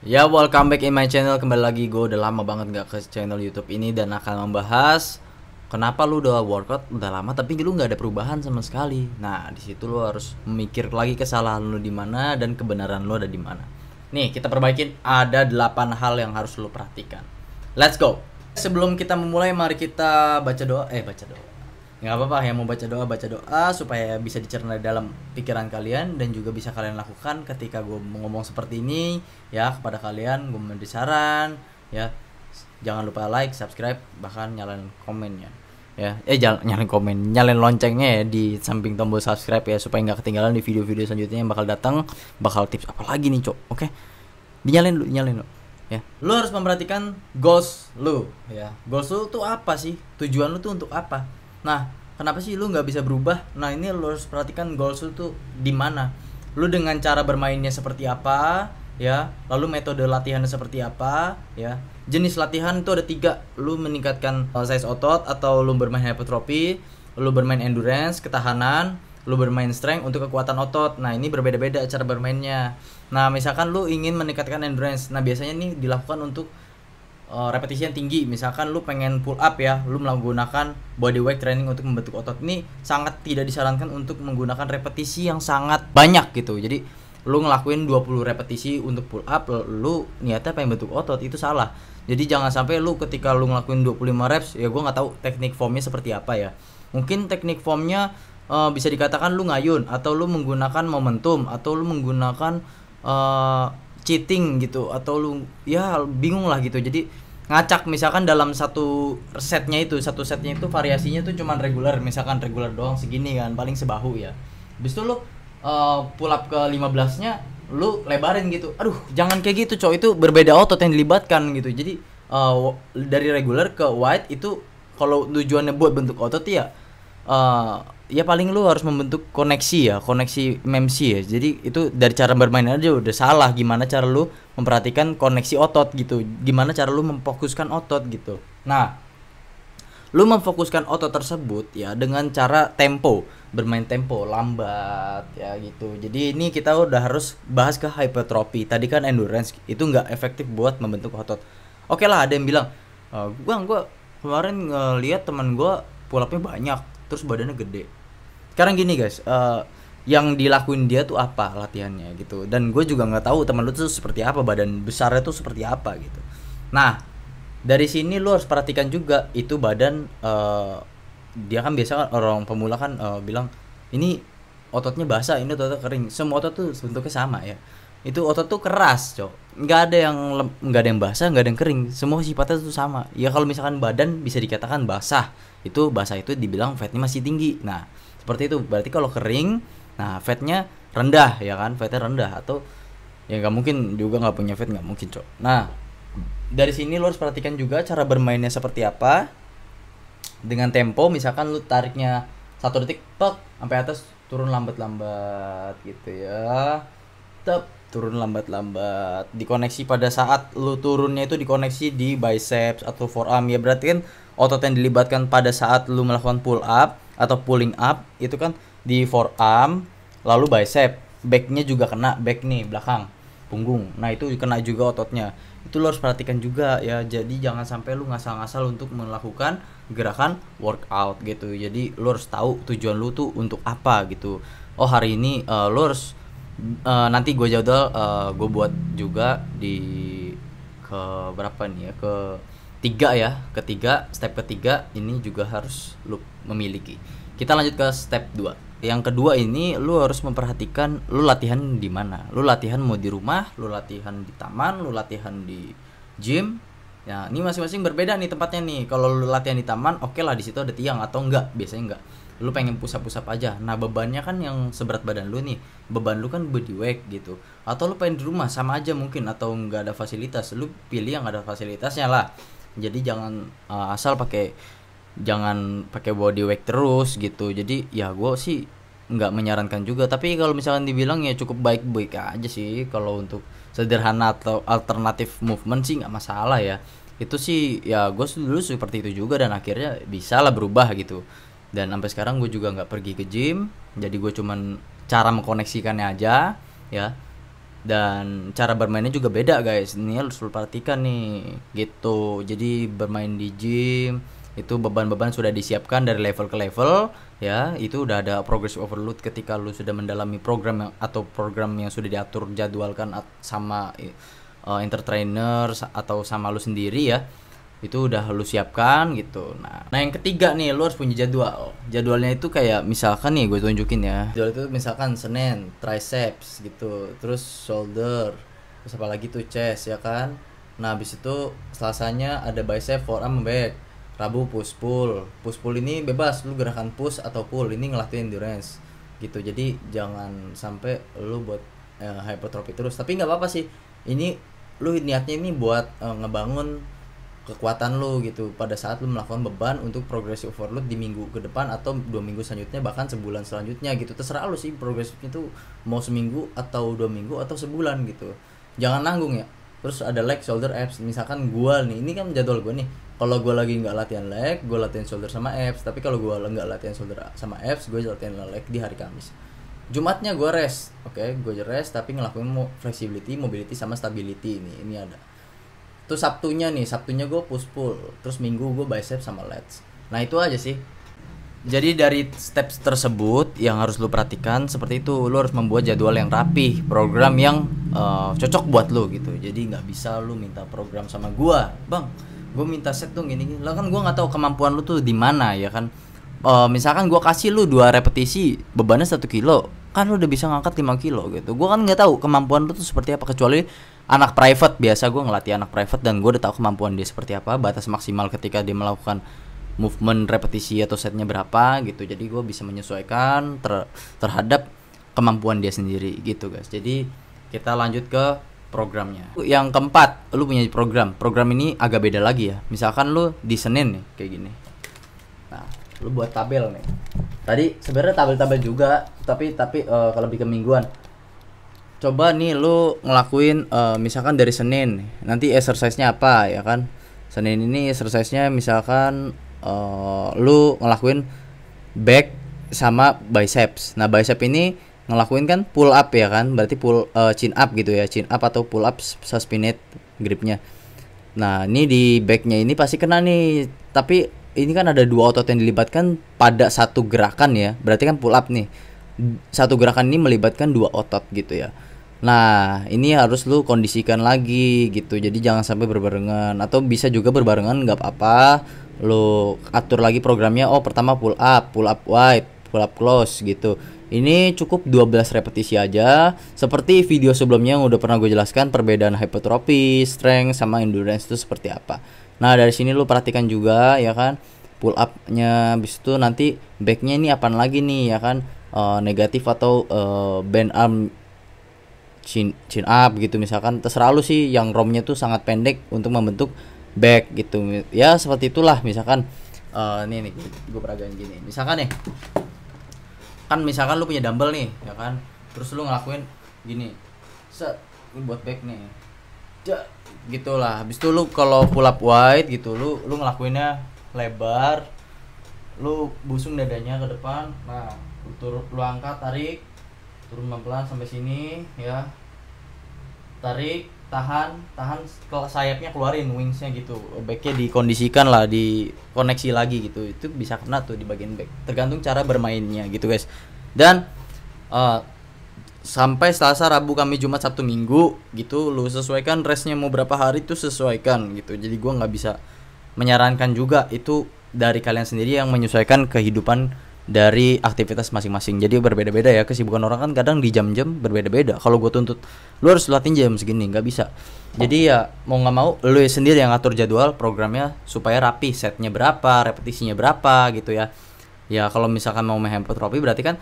Ya, welcome back in my channel. Kembali lagi, gue udah lama banget gak ke channel YouTube ini dan akan membahas kenapa lu udah workout udah lama tapi lu nggak ada perubahan sama sekali. Nah, di situ lu harus memikir lagi kesalahan lu di mana dan kebenaran lu ada di mana. Nih, kita perbaikin ada 8 hal yang harus lu perhatikan. Let's go. Sebelum kita memulai, mari kita baca doa. Baca doa. Nggak apa-apa, yang mau baca doa supaya bisa dicerna dalam pikiran kalian dan juga bisa kalian lakukan ketika gue ngomong seperti ini ya. Kepada kalian gue memberi saran ya, jangan lupa like, subscribe, bahkan nyalain komennya ya. Jangan nyalain komen, nyalain loncengnya ya di samping tombol subscribe ya, supaya nggak ketinggalan di video-video selanjutnya yang bakal datang. Bakal tips apa lagi nih, Cok? Oke, dinyalain lu ya. Lu harus memperhatikan goals lu ya. Goals lu tuh apa sih? Tujuan lu tuh untuk apa? Nah, kenapa sih lu nggak bisa berubah? Nah, ini lu harus perhatikan goals lu tuh di mana. Lu dengan cara bermainnya seperti apa ya, lalu metode latihannya seperti apa ya. Jenis latihan itu ada 3. Lu meningkatkan size otot, atau lu bermain hypertrophy, lu bermain endurance, ketahanan, lu bermain strength untuk kekuatan otot. Nah, ini berbeda-beda cara bermainnya. Nah, misalkan lu ingin meningkatkan endurance, nah biasanya nih dilakukan untuk repetisi yang tinggi. Misalkan lu pengen pull up ya, lu menggunakan body weight training untuk membentuk otot. Ini sangat tidak disarankan untuk menggunakan repetisi yang sangat banyak gitu. Jadi lu ngelakuin 20 repetisi untuk pull up, lu niatnya pengen bentuk otot, itu salah. Jadi jangan sampai lu ketika lu ngelakuin 25 reps, ya gua nggak tahu teknik formnya seperti apa ya. Mungkin teknik formnya bisa dikatakan lu ngayun, atau lu menggunakan momentum, atau lu menggunakan cheating gitu, atau lu ya bingung lah gitu. Jadi ngacak, misalkan dalam satu setnya itu variasinya tuh cuman regular, misalkan regular doang segini kan, paling sebahu ya. Habis itu lu pull up ke 15-nya lu lebarin gitu. Aduh, jangan kayak gitu, cowok. Itu berbeda otot yang dilibatkan gitu. Jadi dari regular ke wide itu kalau tujuannya buat bentuk otot ya, ya paling lu harus membentuk koneksi MMC ya. Jadi itu dari cara bermain aja udah salah. Gimana cara lu memperhatikan koneksi otot gitu, gimana cara lu memfokuskan otot gitu. Nah, lu memfokuskan otot tersebut ya dengan cara tempo, bermain tempo lambat ya gitu. Jadi ini kita udah harus bahas ke hypertrophy. Tadi kan endurance itu nggak efektif buat membentuk otot. Oke lah, ada yang bilang, gua kemarin ngeliat teman gua pull up-nya banyak terus badannya gede. Sekarang gini guys, yang dilakuin dia tuh apa latihannya gitu, dan gue juga nggak tahu teman lu tuh seperti apa, badan besarnya tuh seperti apa gitu. Nah, dari sini lu harus perhatikan juga itu badan, dia kan biasa kan orang pemula kan bilang ini ototnya basah, ini ototnya kering. Semua otot tuh bentuknya sama ya. Itu otot tuh keras, cok. Nggak ada yang basah, nggak ada yang kering. Semua sifatnya tuh sama. Ya kalau misalkan badan bisa dikatakan basah itu dibilang fatnya masih tinggi. Nah, seperti itu. Berarti kalau kering, nah fatnya rendah ya kan, fatnya rendah. Atau ya nggak mungkin juga nggak punya fat, nggak mungkin, cok. Nah, dari sini lo harus perhatikan juga cara bermainnya seperti apa. Dengan tempo, misalkan lu tariknya 1 detik, tok, sampai atas, turun lambat-lambat gitu ya. Tep, turun lambat-lambat. Dikoneksi pada saat lu turunnya itu dikoneksi di biceps atau forearm ya. Berarti kan otot yang dilibatkan pada saat lu melakukan pull up atau pulling up itu kan di forearm, lalu bicep. Backnya juga kena, back nih belakang punggung. Nah, itu kena juga ototnya. Itu lo harus perhatikan juga ya. Jadi jangan sampai lu ngasal-ngasal untuk melakukan gerakan workout gitu. Jadi lo harus tahu tujuan lu tuh untuk apa gitu. Oh, hari ini lo harus nanti gue jadwal, gue buat juga di ke berapa nih ya, ke 3 ya, ketiga, step ketiga ini juga harus lu memiliki. Kita lanjut ke step 2. Yang kedua ini lu harus memperhatikan lu latihan di mana. Lu latihan mau di rumah, lu latihan di taman, lu latihan di gym. Ya, ini masing-masing berbeda nih tempatnya nih. Kalau lu latihan di taman, oke lah, di situ ada tiang atau enggak, biasanya enggak. Lu pengen push up aja. Nah, bebannya kan yang seberat badan lu nih. Beban lu kan body weight gitu. Atau lu pengen di rumah, sama aja mungkin, atau enggak ada fasilitas. Lu pilih yang ada fasilitasnya lah. Jadi jangan asal jangan pakai body weight terus gitu. Jadi ya gue sih nggak menyarankan juga, tapi kalau misalkan dibilang ya cukup baik-baik aja sih. Kalau untuk sederhana atau alternatif movement sih nggak masalah ya. Itu sih ya, gue dulu seperti itu juga dan akhirnya bisa lah berubah gitu. Dan sampai sekarang gue juga nggak pergi ke gym, jadi gue cuman cara mengkoneksikannya aja ya. Dan cara bermainnya juga beda guys, ini harus lu perhatikan nih gitu. Jadi bermain di gym itu beban-beban sudah disiapkan dari level ke level ya, itu udah ada progressive overload ketika lu sudah mendalami program atau program yang sudah diatur jadwalkan sama entertainer atau sama lu sendiri ya, itu udah lu siapkan gitu. Nah yang ketiga nih, lu harus punya jadwal. Jadwalnya itu kayak misalkan nih gue tunjukin ya, jadwal itu misalkan Senin triceps gitu, terus shoulder, terus apa lagi tuh chest ya kan. Nah habis itu Selasanya ada bicep, forearm, back. Rabu push pull. Push pull ini bebas, lu gerakan push atau pull, ini ngelatih endurance gitu. Jadi jangan sampai lu buat hypertrophy terus, tapi nggak apa-apa sih, ini lu niatnya ini buat ngebangun kekuatan lu gitu pada saat lu melakukan beban untuk progressive overload di minggu ke depan atau 2 minggu selanjutnya, bahkan sebulan selanjutnya gitu. Terserah lu sih progresifnya tuh mau seminggu atau 2 minggu atau sebulan gitu, jangan nanggung ya. Terus ada leg, shoulder, abs. Misalkan gua nih, ini kan jadwal gua nih, kalau gua lagi nggak latihan leg, gua latihan shoulder sama abs. Tapi kalau gua nggak latihan shoulder sama abs, gua latihan leg di hari Kamis. Jumatnya gua rest, oke, gua rest tapi ngelakuin flexibility, mobility sama stability. Ini ada. Terus Sabtunya gue push pull, terus Minggu gue bicep sama lats. Nah itu aja sih. Jadi dari steps tersebut yang harus lu perhatikan seperti itu, lu harus membuat jadwal yang rapih, program yang cocok buat lu gitu. Jadi nggak bisa lu minta program sama gua, bang, gue minta set dong gini. Lah kan gua nggak tahu kemampuan lu tuh di mana ya kan. Misalkan gua kasih lu 2 repetisi, bebannya 1 kilo, kan lu udah bisa ngangkat 5 kilo gitu. Gua kan nggak tahu kemampuan lu tuh seperti apa, kecuali anak private. Biasa gue ngelatih anak private dan gue udah tahu kemampuan dia seperti apa, batas maksimal ketika dia melakukan movement repetisi atau setnya berapa gitu. Jadi gue bisa menyesuaikan terhadap kemampuan dia sendiri gitu guys. Jadi kita lanjut ke programnya. Yang keempat, lu punya program ini agak beda lagi ya. Misalkan lu di Senin nih kayak gini, nah lu buat tabel nih. Tadi sebenarnya tabel-tabel juga, tapi kalau lebih ke mingguan. Coba nih lu ngelakuin misalkan dari Senin, nanti exercise-nya apa ya kan. Senin ini exercise-nya misalkan lu ngelakuin back sama biceps. Nah bicep ini ngelakuin kan pull up ya kan, berarti chin up gitu ya, chin up atau pull up suspended gripnya. Nah ini di backnya ini pasti kena nih, tapi ini kan ada 2 otot yang dilibatkan pada satu gerakan ya, berarti kan pull up nih, satu gerakan ini melibatkan 2 otot gitu ya. Nah ini harus lu kondisikan lagi gitu, jadi jangan sampai berbarengan, atau bisa juga berbarengan nggak apa-apa. Lu atur lagi programnya, pertama pull up wide, pull up close gitu. Ini cukup 12 repetisi aja. Seperti video sebelumnya yang udah pernah gue jelaskan perbedaan hypertrophy, strength sama endurance itu seperti apa. Nah dari sini lu perhatikan juga ya kan, pull up-nya, habis itu nanti back-nya ini apaan lagi nih ya kan, negatif atau bend arm chin up gitu misalkan. Terserah lu sih, yang ROM-nya tuh sangat pendek untuk membentuk back gitu ya, seperti itulah. Misalkan nih gue peragain gini, misalkan nih kan, misalkan lu punya dumbbell nih ya kan, terus lu ngelakuin gini, set, lu buat back nih gitulah. Habis itu lu kalau pull up wide gitu, lu ngelakuinnya lebar, lu busung dadanya ke depan. Nah lu angkat, tarik, turun pelan-pelan sampai sini ya, tarik, tahan sayapnya keluarin, wingsnya gitu, backnya dikondisikan lah, dikoneksi lagi gitu. Itu bisa kena tuh di bagian back, tergantung cara bermainnya gitu guys. Dan sampai Selasa, Rabu, Kamis, Jumat, Sabtu, Minggu gitu, lu sesuaikan restnya mau berapa hari tuh sesuaikan gitu. Jadi gua nggak bisa menyarankan juga, itu dari kalian sendiri yang menyesuaikan kehidupan dari aktivitas masing-masing. Jadi berbeda-beda ya, kesibukan orang kan kadang di jam-jam berbeda-beda. Kalau gue tuntut lu harus latihan jam segini, nggak bisa. Jadi ya mau nggak mau lu sendiri yang ngatur jadwal programnya supaya rapi, setnya berapa, repetisinya berapa gitu ya. Ya kalau misalkan mau main hypertrophy berarti kan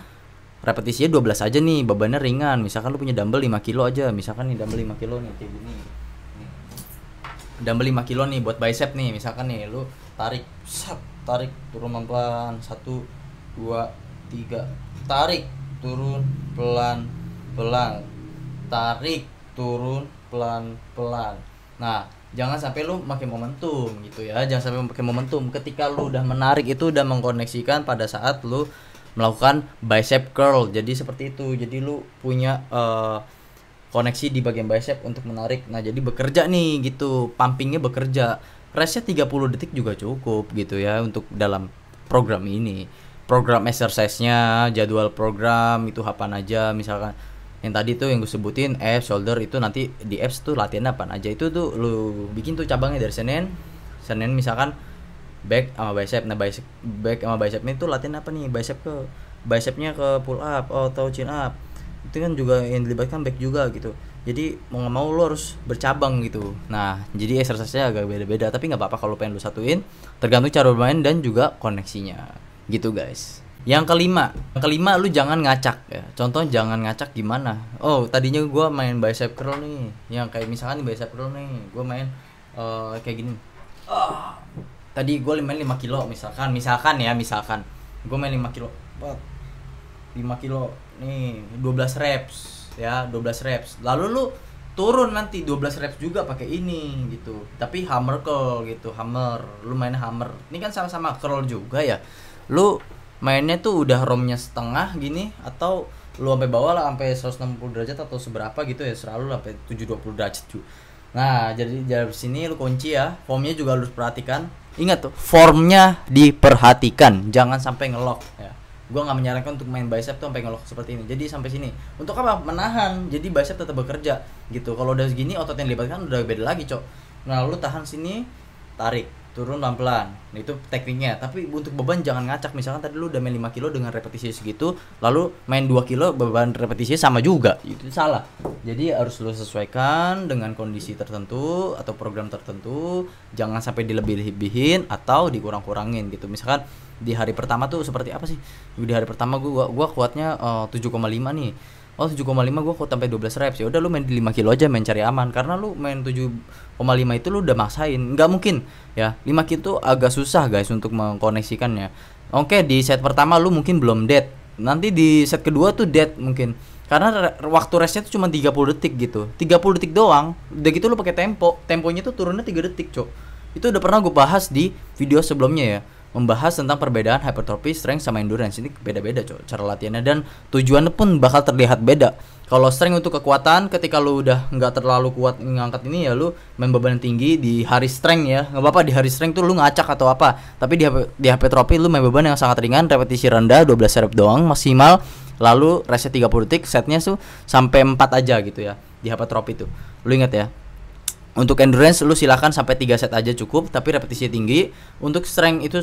repetisinya 12 aja nih, bebannya ringan. Misalkan lu punya dumbbell 5 kilo aja, misalkan nih dumbbell 5 kilo nih kayak gini. Dumbbell 5 kilo nih buat bicep nih, misalkan nih lu tarik turun pelan-pelan, 1 2 3, tarik turun pelan-pelan, tarik turun pelan-pelan. Nah jangan sampai lu pakai momentum gitu ya, jangan sampai pakai momentum. Ketika lu udah menarik itu udah mengkoneksikan pada saat lu melakukan bicep curl, jadi seperti itu. Jadi lu punya koneksi di bagian bicep untuk menarik. Nah, jadi bekerja nih gitu, pumpingnya bekerja. Restnya 30 detik juga cukup gitu ya untuk dalam program ini. Program exercise-nya, jadwal program itu apaan aja, misalkan yang tadi tuh yang gue sebutin abs, shoulder, itu nanti di abs tuh latihan apa aja, itu tuh lu bikin tuh cabangnya dari Senin misalkan back sama bicep. Nah, back sama bicep ini tuh latihan apa nih, bicepnya ke pull up atau chin up, itu kan juga yang dilibatkan back juga gitu. Jadi mau nggak mau lo harus bercabang gitu. Nah, jadi exercise-nya agak beda-beda, tapi nggak apa-apa kalau pengen lu satuin, tergantung cara bermain dan juga koneksinya gitu guys. Yang kelima lu jangan ngacak ya. Contoh jangan ngacak gimana? Oh, tadinya gue main bicep curl nih, yang kayak misalkan bicep curl nih, gue main kayak gini. Tadi gue main 5 kilo misalkan gue main 5 kilo 5 kilo nih 12 reps ya, 12 reps. Lalu lu turun nanti 12 reps juga pakai ini gitu. Tapi hammer curl gitu, lu main hammer. Ini kan sama-sama curl juga ya. Lu mainnya tuh udah romnya setengah gini, atau lu sampai bawah lah sampai 160 derajat atau seberapa gitu ya, selalu sampai 720 derajat juga. Nah, jadi dari sini lu kunci ya, formnya juga harus perhatikan. Ingat tuh, formnya diperhatikan, jangan sampai ngelok ya. Gua nggak menyarankan untuk main bicep tuh sampai ngelok seperti ini. Jadi sampai sini. Untuk apa? Menahan. Jadi bicep tetap bekerja gitu. Kalau udah segini otot yang dilibatkan udah beda lagi, Cok. Nah, lu tahan sini, tarik, turun pelan-pelan. Nah, itu tekniknya. Tapi untuk beban jangan ngacak. Misalkan tadi lu udah main 5 kilo dengan repetisi segitu, lalu main 2 kilo beban repetisinya sama juga. Itu salah. Jadi harus lu sesuaikan dengan kondisi tertentu atau program tertentu. Jangan sampai dilebih-lebihin atau dikurang-kurangin gitu. Misalkan di hari pertama tuh seperti apa sih? Di hari pertama gua kuatnya 7,5 nih. Oh, 7,5 gua kuat sampai 12 reps. Ya udah lu main di 5 kilo aja, main cari aman, karena lu main 7,5 itu lu udah maksain. Nggak mungkin ya. 5 kilo tuh agak susah guys untuk mengkoneksikannya. Oke, di set pertama lu mungkin belum dead. Nanti di set kedua tuh dead mungkin. Karena waktu restnya tuh cuma 30 detik gitu. 30 detik doang. Udah gitu lu pakai tempo. Temponya tuh turunnya 3 detik, Cok. Itu udah pernah gue bahas di video sebelumnya ya. Membahas tentang perbedaan hypertrophy, strength sama endurance. Ini beda-beda, Cok, cara latihannya, dan tujuannya pun bakal terlihat beda. Kalau strength untuk kekuatan, ketika lu udah nggak terlalu kuat ngangkat ini ya lu main beban tinggi di hari strength ya. Nggak apa-apa di hari strength tuh lu ngacak atau apa. Tapi di hypertrophy lu main beban yang sangat ringan, repetisi rendah, 12 rep doang maksimal. Lalu restnya 30 detik, setnya tuh sampai 4 aja gitu ya di hypertrophy itu. Lu ingat ya. Untuk endurance lu silakan sampai 3 set aja cukup, tapi repetisinya tinggi. Untuk strength itu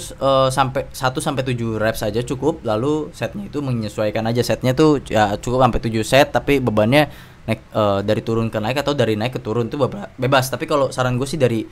sampai 1 sampai 7 reps aja cukup. Lalu setnya itu menyesuaikan aja, setnya tuh ya cukup sampai 7 set, tapi bebannya naik dari turun ke naik atau dari naik ke turun tuh bebas. Tapi kalau saran gue sih dari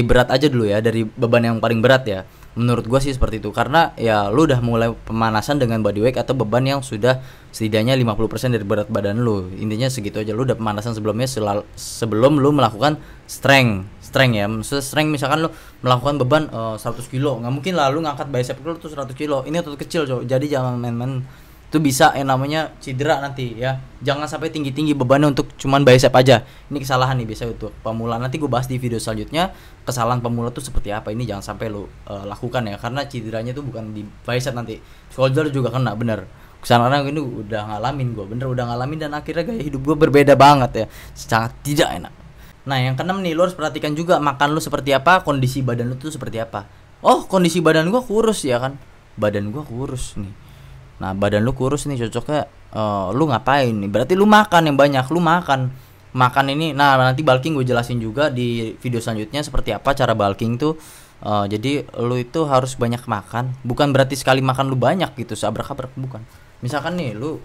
berat aja dulu ya, dari beban yang paling berat ya. Menurut gue sih seperti itu, karena ya lu udah mulai pemanasan dengan body weight atau beban yang sudah setidaknya 50% dari berat badan lu. Intinya segitu aja, lu udah pemanasan sebelumnya sebelum lu melakukan strength ya. Maksudnya strength misalkan lu melakukan beban 100 kilo, nggak mungkin lah lu ngangkat bicep curl tuh 100 kilo. Ini otot kecil, Cok. Jadi jangan main-main, itu bisa yang namanya cedera nanti ya. Jangan sampai tinggi-tinggi bebannya untuk cuman bicep aja. Ini kesalahan nih biasa untuk pemula. Nanti gue bahas di video selanjutnya kesalahan pemula tuh seperti apa. Ini jangan sampai lu lakukan ya, karena cederanya tuh bukan di bicep, nanti shoulder juga kena, bener. Kesalahan ini udah ngalamin gue, udah ngalamin, dan akhirnya gaya hidup gue berbeda banget ya, sangat tidak enak. Nah, yang keenam nih, lu harus perhatikan juga makan lu seperti apa, kondisi badan lu tuh seperti apa. Oh, kondisi badan gue kurus ya kan, badan gue kurus nih. Nah, badan lu kurus nih, cocoknya lu ngapain nih? Berarti lu makan yang banyak, lu makan ini. Nah, nanti bulking gue jelasin juga di video selanjutnya seperti apa cara bulking tuh. Jadi lu itu harus banyak makan. Bukan berarti sekali makan lu banyak gitu, seabrak-abrak, bukan. Misalkan nih lu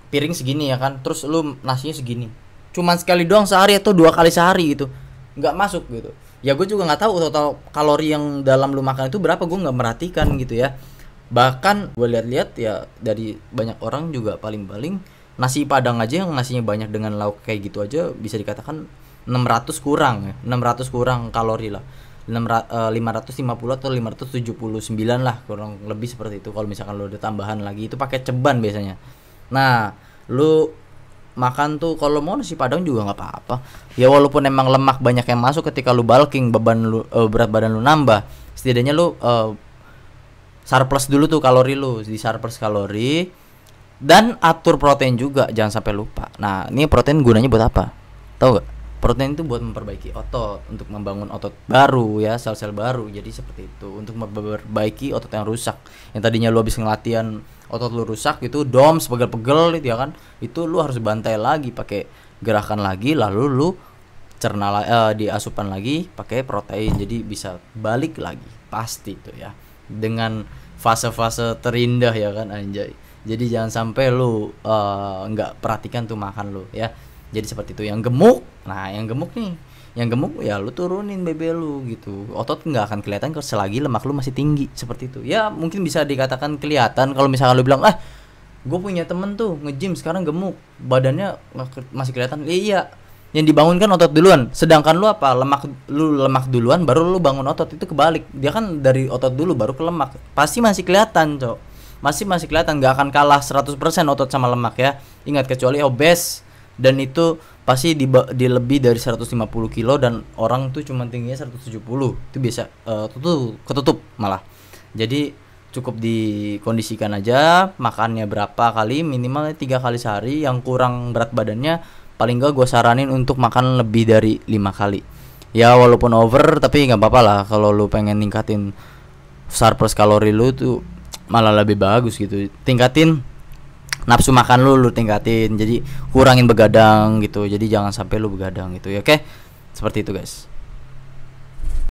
piring segini ya kan, terus lu nasinya segini, cuman sekali doang sehari atau 2 kali sehari gitu, nggak masuk gitu. Ya gue juga nggak tahu total kalori yang dalam lu makan itu berapa, gue nggak merhatikan gitu ya. Bahkan gue lihat-lihat ya dari banyak orang juga, paling-paling nasi padang aja yang nasinya banyak dengan lauk kayak gitu aja bisa dikatakan 600 kurang ya, 600 kurang kalori lah. 550 atau 579 lah kurang lebih seperti itu. Kalau misalkan lu ada tambahan lagi itu pakai ceban biasanya. Nah, lu makan tuh kalau mau nasi padang juga nggak apa-apa ya, walaupun emang lemak banyak yang masuk ketika lu bulking, beban lu berat badan lu nambah, setidaknya lu surplus dulu tuh kalori lu, di surplus kalori Dan atur protein juga, jangan sampai lupa. Nah, ini protein gunanya buat apa? Tahu gak? Protein itu buat memperbaiki otot, untuk membangun otot baru ya, sel-sel baru. Jadi seperti itu, untuk memperbaiki otot yang rusak. Yang tadinya lu habis ngelatihan otot lu rusak itu, DOMS, pegel-pegel itu ya kan. Itu lu harus bantai lagi pakai gerakan lagi, lalu lu cerna diasupan lagi pakai protein. Jadi bisa balik lagi. Pasti itu ya. Dengan fase-fase terindah ya kan, anjay. Jadi jangan sampai lu nggak perhatikan tuh makan lu ya. Jadi seperti itu. Yang gemuk, nah yang gemuk nih, yang gemuk ya lu turunin BB lu gitu. Otot nggak akan kelihatan kalau selagi lemak lu masih tinggi, seperti itu. Ya mungkin bisa dikatakan kelihatan kalau misalkan lu bilang, gue punya temen tuh nge-gym sekarang gemuk, badannya masih kelihatan. Iya, yang dibangun kan otot duluan. Sedangkan lu apa? Lemak duluan, baru lu bangun otot. Itu kebalik. Dia kan dari otot dulu baru ke lemak. Pasti masih kelihatan, Cok. Masih kelihatan, nggak akan kalah 100% otot sama lemak ya. Ingat, kecuali obes, dan itu pasti di lebih dari 150 kilo dan orang tuh cuma tingginya 170. Itu biasa ketutup malah. Jadi cukup dikondisikan aja, makannya berapa kali, minimal 3 kali sehari. Yang kurang berat badannya paling enggak gue saranin untuk makan lebih dari 5 kali. Ya walaupun over tapi nggak apa-apa lah. Kalau lu pengen ningkatin surplus kalori lu tuh malah lebih bagus gitu. Tingkatin nafsu makan lu tingkatin. Jadi kurangin begadang gitu. Jadi jangan sampai lu begadang gitu ya. Oke? Seperti itu guys.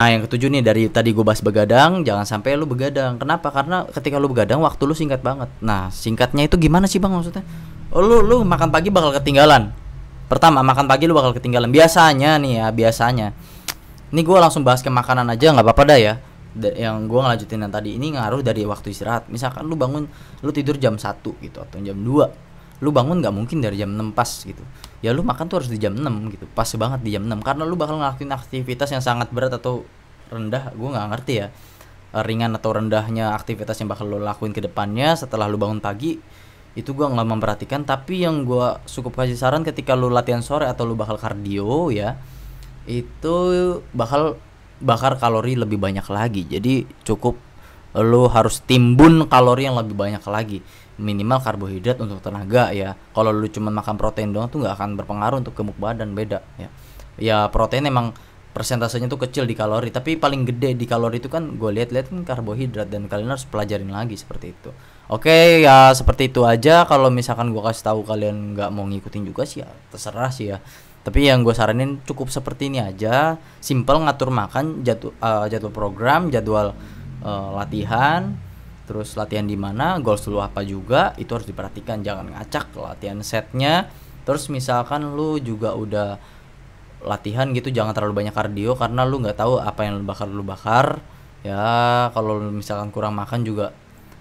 Nah yang ketujuh nih, dari tadi gue bahas begadang, jangan sampai lu begadang. Kenapa? Karena ketika lu begadang waktu lu singkat banget. Nah singkatnya itu gimana sih bang maksudnya? Lu makan pagi bakal ketinggalan. Pertama, makan pagi lu bakal ketinggalan. Biasanya nih ya, biasanya. Ini gue langsung bahas ke makanan aja, nggak apa-apa dah ya. Yang gue ngelanjutin yang tadi ini ngaruh dari waktu istirahat. Misalkan lu bangun, lu tidur jam 1 gitu atau jam 2. Lu bangun nggak mungkin dari jam 6 pas gitu. Ya lu makan tuh harus di jam 6 gitu. Pas banget di jam 6 karena lu bakal ngelakuin aktivitas yang sangat berat atau rendah. Gue nggak ngerti ya. Ringan atau rendahnya aktivitas yang bakal lu lakuin ke depannya setelah lu bangun pagi. Itu gue nggak memperhatikan. Tapi yang gue cukup kasih saran ketika lu latihan sore atau lu bakal kardio ya, itu bakar kalori lebih banyak lagi. Jadi cukup lu harus timbun kalori yang lebih banyak lagi, minimal karbohidrat untuk tenaga ya. Kalau lu cuma makan protein doang tuh nggak akan berpengaruh untuk gemuk badan, beda ya. Ya protein emang persentasenya tuh kecil di kalori, tapi paling gede di kalori itu kan gue lihat kan karbohidrat, dan kalian harus pelajarin lagi seperti itu. Oke ya, seperti itu aja. Kalau misalkan gue kasih tahu kalian nggak mau ngikutin juga sih ya terserah sih ya. Tapi yang gue saranin cukup seperti ini aja, simple, ngatur makan, jadwal program, jadwal latihan, terus latihan di mana, goals lu apa juga, itu harus diperhatikan, jangan ngacak latihan setnya. Terus misalkan lu juga udah latihan gitu, jangan terlalu banyak kardio karena lu nggak tahu apa yang lu bakar ya. Kalau misalkan kurang makan juga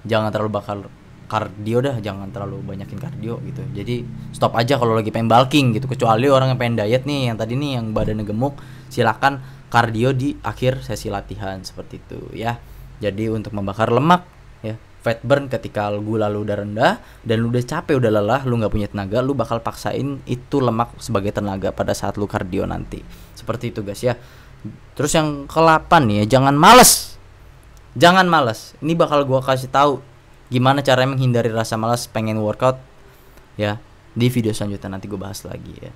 jangan terlalu bakar kardio dah, jangan terlalu banyakin kardio gitu. Jadi stop aja kalau lagi pengen bulking gitu. Kecuali orang yang pengen diet nih, yang tadi nih yang badannya gemuk, silakan kardio di akhir sesi latihan seperti itu ya. Jadi untuk membakar lemak ya, fat burn ketika gula lu udah rendah dan lu udah capek, udah lelah, lu nggak punya tenaga, lu bakal paksain itu lemak sebagai tenaga pada saat lu kardio nanti. Seperti itu guys ya. Terus yang ke-8 nih ya, jangan males. Jangan males. Ini bakal gua kasih tahu gimana caranya menghindari rasa malas pengen workout ya di video selanjutnya, nanti gue bahas lagi ya.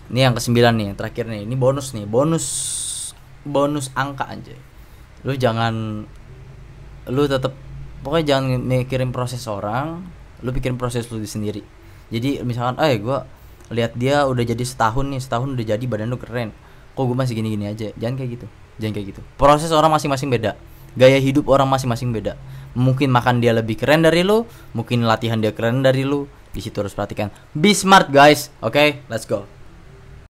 Ini yang ke-9 nih, yang terakhir nih. Ini bonus nih, bonus angka aja. Lu tetap pokoknya jangan mikirin proses orang, lu pikirin proses lu sendiri. Jadi misalkan gue lihat dia udah jadi setahun udah jadi, badan lu keren, kok gue masih gini-gini aja. Jangan kayak gitu. Proses orang masing-masing beda, gaya hidup orang masing-masing beda. Mungkin makan dia lebih keren dari lu, mungkin latihan dia keren dari lu. Di situ harus perhatikan. Be smart guys. Okay, let's go.